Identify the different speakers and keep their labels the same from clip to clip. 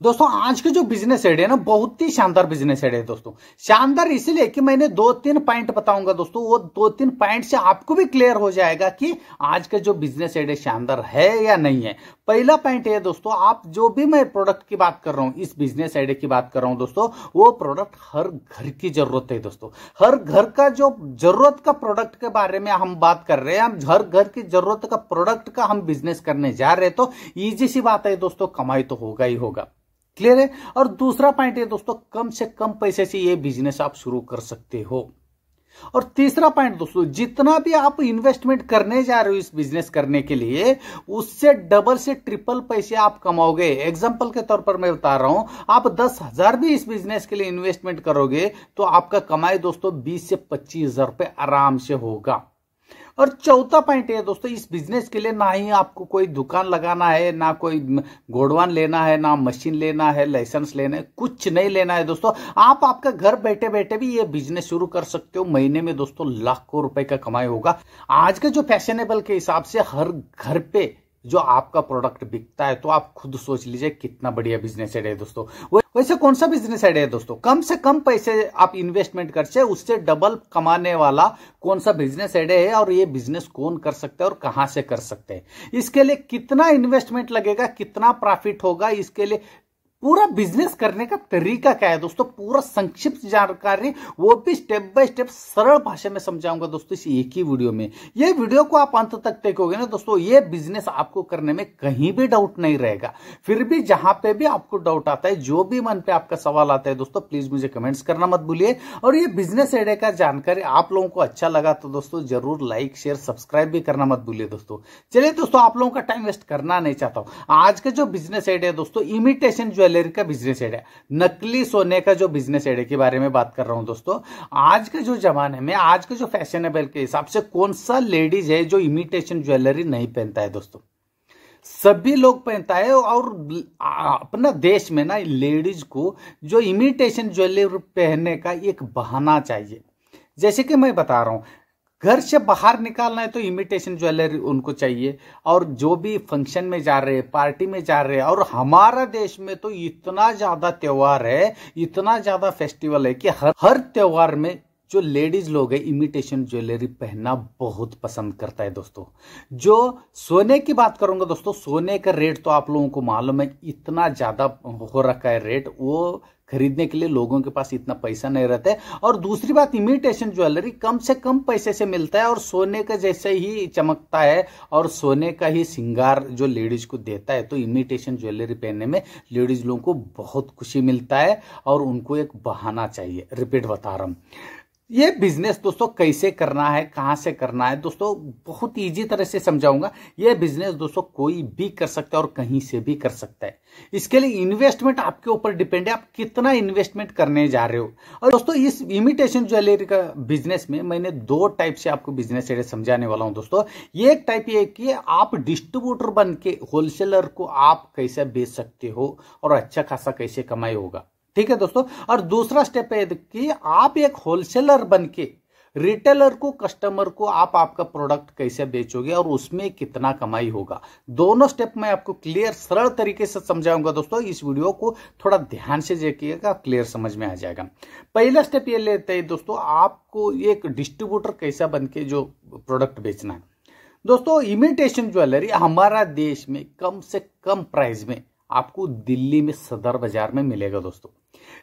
Speaker 1: दोस्तों आज के जो बिजनेस आइडिया है ना, बहुत ही शानदार बिजनेस आइडिया है दोस्तों। शानदार इसलिए कि मैंने 2-3 पॉइंट बताऊंगा दोस्तों, वो 2-3 पॉइंट से आपको भी क्लियर हो जाएगा कि आज का जो बिजनेस आइडिया शानदार है या नहीं है। पहला पॉइंट है दोस्तों, आप जो भी मैं प्रोडक्ट की बात कर रहा हूं, इस बिजनेस आइडिया की बात कर रहा हूं दोस्तों, वो प्रोडक्ट हर घर की जरूरत है दोस्तों। हर घर का जो जरूरत का प्रोडक्ट के बारे में हम बात कर रहे हैं, हम हर घर की जरूरत का प्रोडक्ट का हम बिजनेस करने जा रहे हैं, तो ईजी सी बात है दोस्तों, कमाई तो होगा ही होगा। क्लियर है। और दूसरा पॉइंट है दोस्तों, कम से कम पैसे से ये बिजनेस आप शुरू कर सकते हो। और तीसरा पॉइंट दोस्तों, जितना भी आप इन्वेस्टमेंट करने जा रहे हो इस बिजनेस करने के लिए, उससे डबल से ट्रिपल पैसे आप कमाओगे। एग्जांपल के तौर पर मैं बता रहा हूं, आप 10,000 भी इस बिजनेस के लिए इन्वेस्टमेंट करोगे तो आपका कमाई दोस्तों 20 से 25,000 रुपए आराम से होगा। और चौथा पॉइंट है दोस्तों, इस बिजनेस के लिए ना ही आपको कोई दुकान लगाना है, ना कोई गोडवान लेना है, ना मशीन लेना है, लाइसेंस लेना है, कुछ नहीं लेना है दोस्तों। आप आपका घर बैठे बैठे भी ये बिजनेस शुरू कर सकते हो। महीने में दोस्तों लाखों रुपए का कमाई होगा। आज के जो फैशनेबल के हिसाब से हर घर पे जो आपका प्रोडक्ट बिकता है, तो आप खुद सोच लीजिए कितना बढ़िया बिजनेस आइडिया है दोस्तों। वैसे कौन सा बिजनेस आइडिया है दोस्तों, कम से कम पैसे आप इन्वेस्टमेंट करके उससे डबल कमाने वाला कौन सा बिजनेस आइडिया है, और ये बिजनेस कौन कर सकता है और कहां से कर सकते हैं, इसके लिए कितना इन्वेस्टमेंट लगेगा, कितना प्रॉफिट होगा, इसके लिए पूरा बिजनेस करने का तरीका क्या है दोस्तों, पूरा संक्षिप्त जानकारी, वो भी स्टेप बाय स्टेप सरल भाषा में समझाऊंगा दोस्तों इस एक ही वीडियो में। ये वीडियो को आप अंत तक देखोगे ना दोस्तों, ये बिजनेस आपको करने में कहीं भी डाउट नहीं रहेगा। फिर भी जहां पे भी आपको डाउट आता है, जो भी मन पे आपका सवाल आता है दोस्तों, प्लीज मुझे कमेंट्स करना मत भूलिए। और ये बिजनेस आइडिया का जानकारी आप लोगों को अच्छा लगा तो दोस्तों जरूर लाइक शेयर सब्सक्राइब भी करना मत भूलिए दोस्तों। चलिए दोस्तों, आप लोगों का टाइम वेस्ट करना नहीं चाहता हूं। आज का जो बिजनेस आइडिया दोस्तों, इमिटेशन ज्वेलरी का बिजनेस आइडिया, नकली सोने का जो बिजनेस आइडिया के बारे में बात कर रहा हूं दोस्तों। आज के जो जमाने में, आज के जो फैशनेबल के हिसाब से कौन सा लेडीज है जो इमिटेशन ज्वेलरी नहीं पहनता है दोस्तों, सभी लोग पहनता है। और अपना देश में ना लेडीज को जो इमिटेशन ज्वेलरी पहनने का एक बहाना चाहिए। जैसे कि मैं बता रहा हूं, घर से बाहर निकालना है तो इमिटेशन ज्वेलरी उनको चाहिए, और जो भी फंक्शन में जा रहे हैं, पार्टी में जा रहे हैं, और हमारा देश में तो इतना ज्यादा त्योहार है, इतना ज्यादा फेस्टिवल है कि हर त्योहार में जो लेडीज लोग है इमिटेशन ज्वेलरी पहनना बहुत पसंद करता है दोस्तों। जो सोने की बात करूंगा दोस्तों, सोने का रेट तो आप लोगों को मालूम है, इतना ज्यादा हो रखा है रेट, वो खरीदने के लिए लोगों के पास इतना पैसा नहीं रहता है। और दूसरी बात, इमिटेशन ज्वेलरी कम से कम पैसे से मिलता है और सोने का जैसे ही चमकता है, और सोने का ही श्रृंगार जो लेडीज को देता है। तो इमिटेशन ज्वेलरी पहनने में लेडीज लोगों को बहुत खुशी मिलता है, और उनको एक बहाना चाहिए। रिपीट बता रहा हूं, ये बिजनेस दोस्तों कैसे करना है, कहां से करना है दोस्तों, बहुत इजी तरह से समझाऊंगा। ये बिजनेस दोस्तों कोई भी कर सकता है और कहीं से भी कर सकता है। इसके लिए इन्वेस्टमेंट आपके ऊपर डिपेंड है, आप कितना इन्वेस्टमेंट करने जा रहे हो। और दोस्तों इस इमिटेशन ज्वेलरी का बिजनेस में मैंने 2 टाइप से आपको बिजनेस समझाने वाला हूं दोस्तों। ये एक टाइप ये कि आप डिस्ट्रीब्यूटर बन के होलसेलर को आप कैसे बेच सकते हो और अच्छा खासा कैसे कमाई होगा, ठीक है दोस्तों। और दूसरा स्टेप है कि आप एक होलसेलर बन के रिटेलर को, कस्टमर को आप आपका प्रोडक्ट कैसे बेचोगे और उसमें कितना कमाई होगा। दोनों स्टेप मैं आपको क्लियर सरल तरीके से समझाऊंगा दोस्तों। इस वीडियो को थोड़ा ध्यान से देखिएगा, क्लियर समझ में आ जाएगा। पहला स्टेप ये लेते हैं दोस्तों, आपको एक डिस्ट्रीब्यूटर कैसा बन के जो प्रोडक्ट बेचना है दोस्तों। इमिटेशन ज्वेलरी हमारा देश में कम से कम प्राइस में आपको दिल्ली में सदर बाजार में मिलेगा दोस्तों।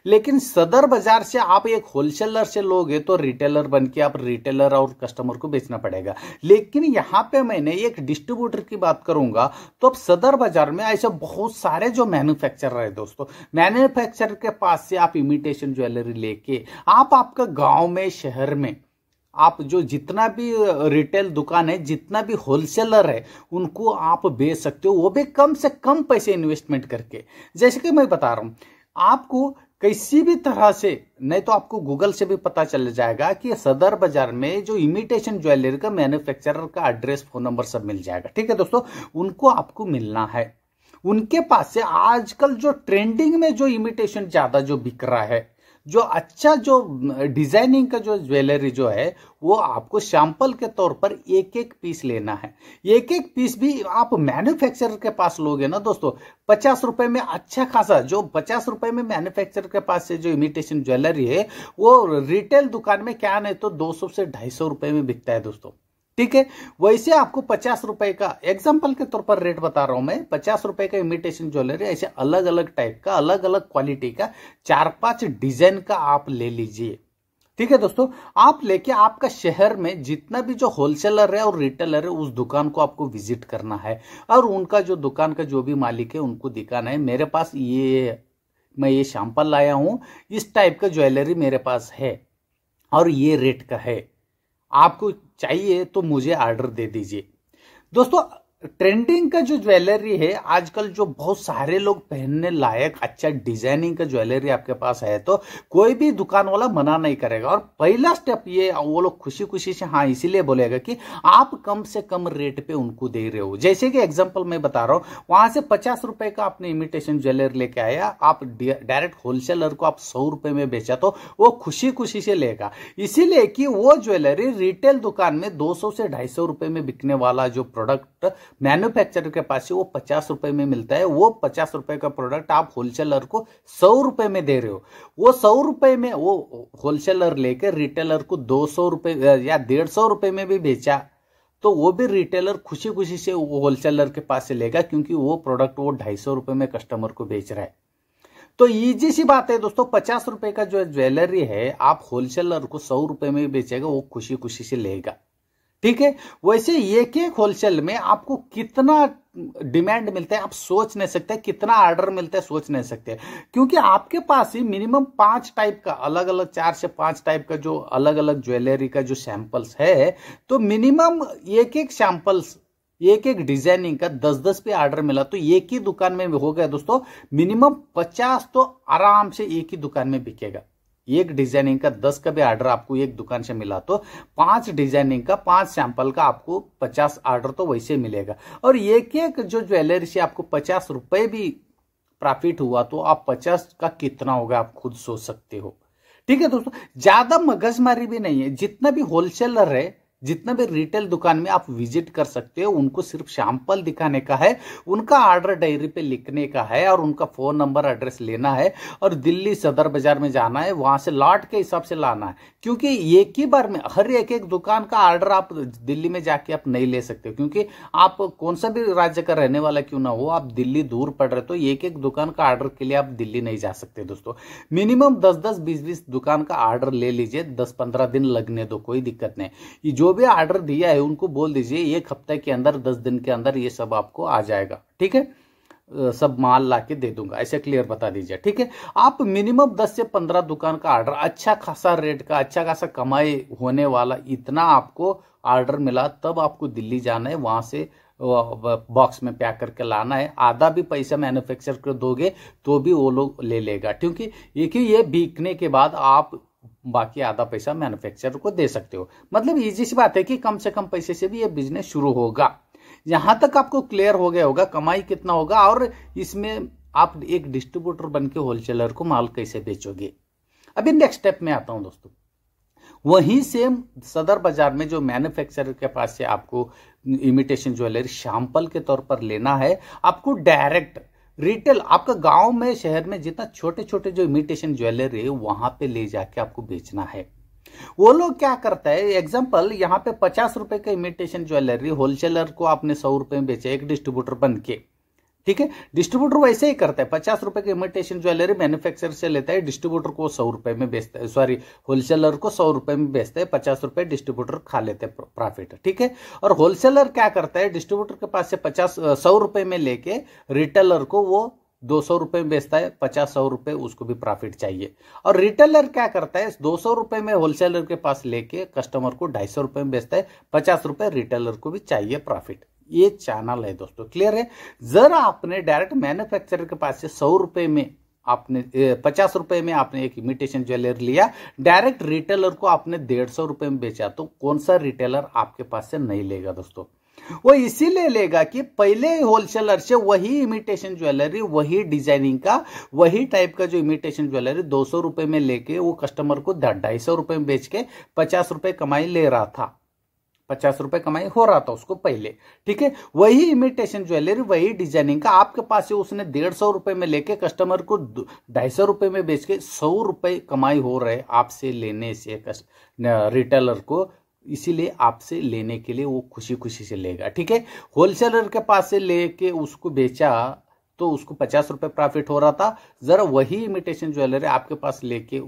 Speaker 1: लेकिन सदर बाजार से आप एक होलसेलर से लोगे तो रिटेलर बन के आप रिटेलर और कस्टमर को बेचना पड़ेगा। लेकिन यहां पे मैंने एक डिस्ट्रीब्यूटर की बात करूंगा, तो अब सदर बाजार में ऐसे बहुत सारे जो मैन्युफैक्चरर है दोस्तों, मैन्युफैक्चरर के पास से आप इमिटेशन ज्वेलरी लेके आप आपका गांव में, शहर में, आप जो जितना भी रिटेल दुकान है, जितना भी होलसेलर है, उनको आप बेच सकते हो, वो भी कम से कम पैसे इन्वेस्टमेंट करके। जैसे कि मैं बता रहा हूं, आपको किसी भी तरह से, नहीं तो आपको गूगल से भी पता चल जाएगा कि सदर बाजार में जो इमिटेशन ज्वेलरी का मैन्युफैक्चरर का एड्रेस, फोन नंबर सब मिल जाएगा, ठीक है दोस्तों। उनको आपको मिलना है, उनके पास से आजकल जो ट्रेंडिंग में जो इमिटेशन ज्यादा जो बिक रहा है जो अच्छा जो डिजाइनिंग का जो ज्वेलरी जो है वो आपको सैंपल के तौर पर एक एक पीस लेना है। एक एक पीस भी आप मैन्युफैक्चरर के पास लोगे ना दोस्तों, 50 रुपए में अच्छा खासा, जो 50 रुपए में मैन्युफैक्चरर के पास से जो इमिटेशन ज्वेलरी है वो रिटेल दुकान में क्या नहीं तो 200 से 250 रुपए में बिकता है दोस्तों। ठीक है, वैसे आपको 50 रुपए का एग्जाम्पल के तौर पर रेट बता रहा हूं मैं, 50 रुपए का इमिटेशन ज्वेलरी ऐसे अलग अलग टाइप का, अलग अलग क्वालिटी का 4-5 डिजाइन का आप ले लीजिए। ठीक है दोस्तों, आप लेके आपका शहर में जितना भी जो होलसेलर है और रिटेलर है उस दुकान को आपको विजिट करना है और उनका जो दुकान का जो भी मालिक है उनको दिखाना है मेरे पास मैं ये सैंपल लाया हूं, इस टाइप का ज्वेलरी मेरे पास है और ये रेट का है, आपको चाहिए तो मुझे ऑर्डर दे दीजिए। दोस्तों ट्रेंडिंग का जो ज्वेलरी है आजकल, जो बहुत सारे लोग पहनने लायक अच्छा डिजाइनिंग का ज्वेलरी आपके पास है तो कोई भी दुकान वाला मना नहीं करेगा। और पहला स्टेप ये वो लोग खुशी खुशी से हाँ इसीलिए बोलेगा कि आप कम से कम रेट पे उनको दे रहे हो। जैसे कि एग्जांपल मैं बता रहा हूं, वहां से 50 रुपए का आपने इमिटेशन ज्वेलरी लेके आया, आप डायरेक्ट होलसेलर को आप 100 रुपए में बेचा तो वो खुशी खुशी से लेगा, इसीलिए कि वो ज्वेलरी रिटेल दुकान में 200 से 250 रुपए में बिकने वाला जो प्रोडक्ट मैन्युफैक्चरर के पास से वो 50 रुपए में मिलता है, वो 50 रुपए का प्रोडक्ट आप होलसेलर को 100 रुपए में दे रहे हो। वो 100 रुपए में वो होलसेलर लेकर रिटेलर को 200 रुपए या 150 रुपए में भी बेचा तो वो भी रिटेलर खुशी खुशी से वो होलसेलर के पास से लेगा, क्योंकि वो प्रोडक्ट वो 250 रुपए में कस्टमर को बेच रहा है। तो इजी सी बात है दोस्तों, 50 रुपए का जो ज्वेलरी है आप होलसेलर को 100 रुपए में बेचेगा, वो खुशी खुशी से लेगा। ठीक है, वैसे एक एक होलसेल में आपको कितना डिमांड मिलता है आप सोच नहीं सकते, कितना ऑर्डर मिलता है सोच नहीं सकते, क्योंकि आपके पास ही मिनिमम 5 टाइप का अलग अलग 4 से 5 टाइप का जो अलग अलग ज्वेलरी का जो सैंपल्स है, तो मिनिमम एक एक सैंपल्स एक एक डिजाइनिंग का 10-10 पे ऑर्डर मिला तो एक ही दुकान में हो गया दोस्तों, मिनिमम 50 तो आराम से एक ही दुकान में बिकेगा। एक डिजाइनिंग का 10 का भी ऑर्डर आपको एक दुकान से मिला तो 5 डिजाइनिंग का 5 सैंपल का आपको 50 ऑर्डर तो वैसे मिलेगा। और एक एक जो ज्वेलरी से आपको 50 रुपए भी प्रॉफिट हुआ तो आप 50 का कितना होगा आप खुद सोच सकते हो। ठीक है दोस्तों, ज्यादा मगजमारी भी नहीं है, जितना भी होलसेलर है जितना भी रिटेल दुकान में आप विजिट कर सकते हो, उनको सिर्फ सैंपल दिखाने का है, उनका ऑर्डर डायरी पे लिखने का है और उनका फोन नंबर एड्रेस लेना है और दिल्ली सदर बाजार में जाना है, वहां से लॉट के हिसाब से लाना है, क्योंकि एक ही बार में हर एक एक दुकान का ऑर्डर आप दिल्ली में जाके आप नहीं ले सकते, क्योंकि आप कौन सा भी राज्य का रहने वाला क्यों ना हो, आप दिल्ली दूर पड़ रहे तो एक एक दुकान का ऑर्डर के लिए आप दिल्ली नहीं जा सकते दोस्तों। मिनिमम 10-10 20-20 दुकान का ऑर्डर ले लीजिए, 10-15 दिन लगने दो, कोई दिक्कत नहीं। जो भी ऑर्डर दिया है उनको बोल दीजिए 1 हफ्ते के अंदर 10 दिन के अंदर ये सब आपको आ जाएगा। ठीक है, सब माल लाके दे दूंगा, ऐसे क्लियर बता दीजिए। ठीक है, आप मिनिमम 10 से 15 दुकान का ऑर्डर, अच्छा खासा रेट का, अच्छा खासा कमाई होने वाला, इतना आपको ऑर्डर मिला तब आपको दिल्ली जाना है, वहां से बॉक्स में पैक करके लाना है। आधा भी पैसा मैन्युफैक्चर कर दोगे तो भी वो लोग ले लेगा, क्योंकि ये बिकने के बाद आप बाकी आधा पैसा मैन्युफैक्चरर को दे सकते हो। मतलब इजी सी बात है कि कम से कम पैसे से भी ये बिजनेस शुरू होगा। यहां तक आपको क्लियर हो गया होगा कमाई कितना होगा और इसमें आप एक डिस्ट्रीब्यूटर बन के होलसेलर को माल कैसे बेचोगे। अभी नेक्स्ट स्टेप में आता हूं दोस्तों, वहीं सेम सदर बाजार में जो मैन्युफैक्चरर के पास से आपको इमिटेशन ज्वेलरी सैंपल के तौर पर लेना है, आपको डायरेक्ट रिटेल आपका गांव में शहर में जितना छोटे छोटे जो इमिटेशन ज्वेलरी है वहां पे ले जाके आपको बेचना है। वो लोग क्या करता है, एग्जांपल यहाँ पे 50 रुपए का इमिटेशन ज्वेलरी होलसेलर को आपने 100 रुपए में बेचा एक डिस्ट्रीब्यूटर बन के। ठीक है, डिस्ट्रीब्यूटर वैसे ही करता है, 50 रुपए की इमिटेशन ज्वेलरी मैन्युफैक्चरर से लेता है, डिस्ट्रीब्यूटर को 100 रुपए में बेचता है, सॉरी होलसेलर को 100 रुपए में बेचता है, 50 रुपए डिस्ट्रीब्यूटर खा लेते हैं प्रॉफिट। ठीक है, और होलसेलर क्या करता है, डिस्ट्रीब्यूटर के पास से 100 रुपए में लेके रिटेलर को वो 200 रुपए में बेचता है, 50-100 रुपए उसको भी प्रॉफिट चाहिए। और रिटेलर क्या करता है, 200 रुपए में होलसेलर के पास लेके कस्टमर को 250 रुपए में बेचता है, 50 रुपए रिटेलर को भी चाहिए प्रॉफिट। ये चैनल है दोस्तों, क्लियर है। जरा आपने डायरेक्ट मैन्युफैक्चरर के पास से 100 रुपए में आपने 50 रुपए में आपने एक इमिटेशन ज्वेलरी लिया, डायरेक्ट रिटेलर को आपने 150 रुपए में बेचा, तो कौन सा रिटेलर आपके पास से नहीं लेगा दोस्तों। वो इसीलिए लेगा कि पहले होलसेलर से वही इमिटेशन ज्वेलरी, वही डिजाइनिंग का, वही टाइप का जो इमिटेशन ज्वेलरी 200 रुपए में लेके वो कस्टमर को 250 रुपए में बेच के 50 रुपए कमाई ले रहा था, 50 रुपए कमाई हो रहा था उसको पहले। ठीक है, वही इमिटेशन ज्वेलरी, वही डिजाइनिंग का आपके पास से उसने 150 रुपए में लेके कस्टमर को 250 रुपए में बेच के 100 रुपए कमाई हो रहे आपसे लेने से रिटेलर को। इसीलिए आपसे लेने के लिए वो खुशी खुशी से लेगा। ठीक है, होलसेलर के पास से लेके उसको बेचा तो उसको 50 रुपए प्रॉफिट हो रहा था। जरा वही इमिटेशन ज्वेलरी आपके पास लेके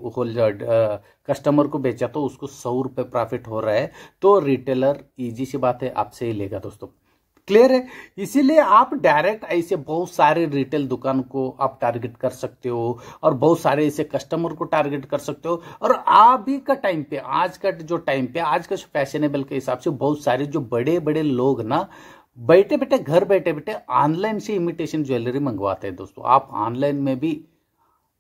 Speaker 1: कस्टमर को बेचा तो उसको 100 रुपए प्रॉफिट हो रहा है, तो रिटेलर इजी सी बात है आपसे ही लेगा दोस्तों। क्लियर है? इसीलिए आप डायरेक्ट ऐसे बहुत सारे रिटेल दुकान को आप टारगेट कर सकते हो और बहुत सारे ऐसे कस्टमर को टारगेट कर सकते हो। और अभी का टाइम पे, आज का जो टाइम पे, आज का फैशनेबल के हिसाब से बहुत सारे जो बड़े बड़े लोग ना बैठे बैठे, घर बैठे बैठे ऑनलाइन से इमिटेशन ज्वेलरी मंगवाते हैं दोस्तों। आप ऑनलाइन में भी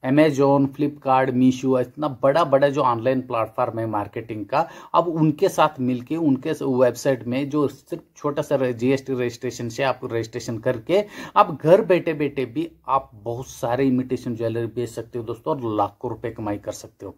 Speaker 1: अमेजोन, फ्लिपकार्ट, मीशो, इतना बड़ा बड़ा जो ऑनलाइन प्लेटफॉर्म है मार्केटिंग का, अब उनके साथ मिलके उनके वेबसाइट में जो सिर्फ छोटा सा जीएसटी रजिस्ट्रेशन से आप रजिस्ट्रेशन करके आप घर बैठे बैठे भी आप बहुत सारे इमिटेशन ज्वेलरी बेच सकते हो दोस्तों और लाखों रुपए कमाई कर सकते हो।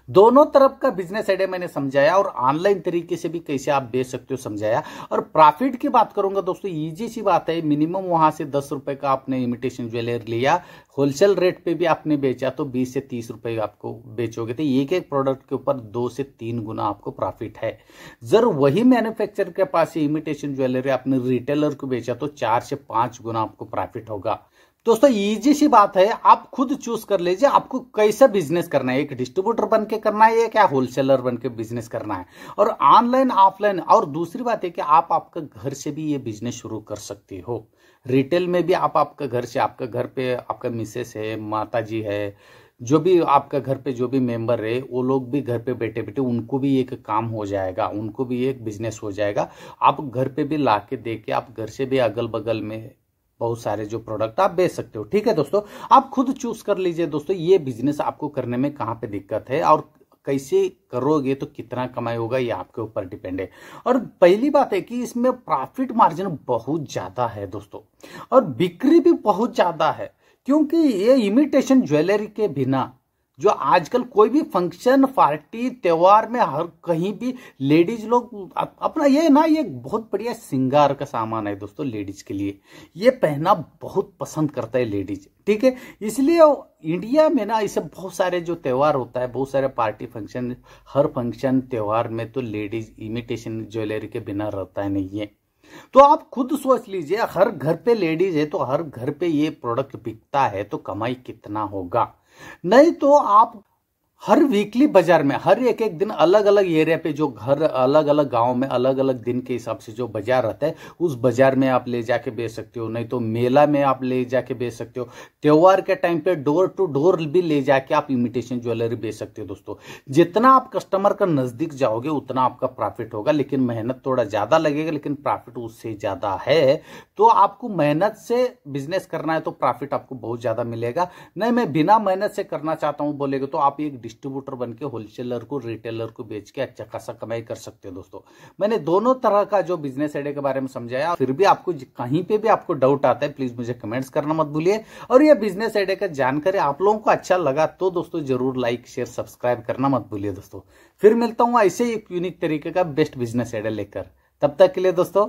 Speaker 1: दोनों तरफ का बिजनेस आइडिया मैंने समझाया और ऑनलाइन तरीके से भी कैसे आप बेच सकते हो समझाया। और प्रॉफिट की बात करूंगा दोस्तों, इजी सी बात है। मिनिमम वहां से 10 रुपए का आपने इमिटेशन ज्वेलरी लिया, होलसेल रेट पे भी आपने बेचा तो 20 से 30 रुपए आपको बेचोगे तो एक एक प्रोडक्ट के ऊपर 2 से 3 गुना आपको प्रॉफिट है। जर वही मैन्युफैक्चरर के पास इमिटेशन ज्वेलरी आपने रिटेलर को बेचा तो 4 से 5 गुना आपको प्रॉफिट होगा। दोस्तों इजी सी बात है, आप खुद चूज कर लीजिए आपको कैसा बिजनेस करना है, एक डिस्ट्रीब्यूटर बन के करना है या क्या होलसेलर बन के बिजनेस करना है, और ऑनलाइन ऑफलाइन। और दूसरी बात है कि आप आपका घर से भी ये बिजनेस शुरू कर सकते हो। रिटेल में भी आप आपका घर से, आपका घर पे आपका मिसेस है, माता जी है, जो भी आपका घर पे जो भी मेंबर है वो लोग भी घर पे बैठे बैठे उनको भी एक काम हो जाएगा, उनको भी एक बिजनेस हो जाएगा। आप घर पे भी ला के दे के आप घर से भी अगल बगल में बहुत सारे जो प्रोडक्ट आप बेच सकते हो। ठीक है दोस्तों, आप खुद चूज कर लीजिए दोस्तों ये बिजनेस आपको करने में कहां पे दिक्कत है और कैसे करोगे तो कितना कमाई होगा, ये आपके ऊपर डिपेंड है। और पहली बात है कि इसमें प्रॉफिट मार्जिन बहुत ज्यादा है दोस्तों और बिक्री भी बहुत ज्यादा है, क्योंकि ये इमिटेशन ज्वेलरी के बिना जो आजकल कोई भी फंक्शन, पार्टी, त्योहार में हर कहीं भी लेडीज लोग अपना ये ना, ये बहुत बढ़िया श्रृंगार का सामान है दोस्तों लेडीज के लिए। ये पहनना बहुत पसंद करता है लेडीज। ठीक है, इसलिए इंडिया में ना ऐसे बहुत सारे जो त्योहार होता है, बहुत सारे पार्टी फंक्शन, हर फंक्शन त्योहार में तो लेडीज इमिटेशन ज्वेलरी के बिना रहता है नहीं है। तो आप खुद सोच लीजिए, हर घर पे लेडीज है तो हर घर पे ये प्रोडक्ट बिकता है तो कमाई कितना होगा। नहीं तो आप हर वीकली बाजार में हर एक एक दिन अलग अलग एरिया पे जो घर, अलग अलग गांव में अलग अलग दिन के हिसाब से जो बाजार रहता है उस बाजार में आप ले जाके बेच सकते हो, नहीं तो मेला में आप ले जाके बेच सकते हो। त्योहार के टाइम पे डोर टू डोर भी ले जाके आप इमिटेशन ज्वेलरी बेच सकते हो दोस्तों। जितना आप कस्टमर का नजदीक जाओगे उतना आपका प्रॉफिट होगा, लेकिन मेहनत थोड़ा ज्यादा लगेगा, लेकिन प्रॉफिट उससे ज्यादा है। तो आपको मेहनत से बिजनेस करना है तो प्रॉफिट आपको बहुत ज्यादा मिलेगा। नहीं मैं बिना मेहनत से करना चाहता हूं बोलेगा तो आप एक डिस्ट्रीब्यूटर बन के होलसेलर को, रिटेलर को बेच के अच्छा खासा कमाई कर सकते हो दोस्तों। मैंने दोनों तरह का जो बिजनेस आइडिया के बारे में समझाया। फिर भी आपको कहीं पे भी आपको डाउट आता है प्लीज मुझे कमेंट्स करना मत भूलिए। और ये बिजनेस आइडिया का जानकारी आप लोगों को अच्छा लगा तो दोस्तों जरूर लाइक, शेयर, सब्सक्राइब करना मत भूलिए दोस्तों। फिर मिलता हूं ऐसे एक यूनिक तरीके का बेस्ट बिजनेस आइडिया लेकर। तब तक के लिए दोस्तों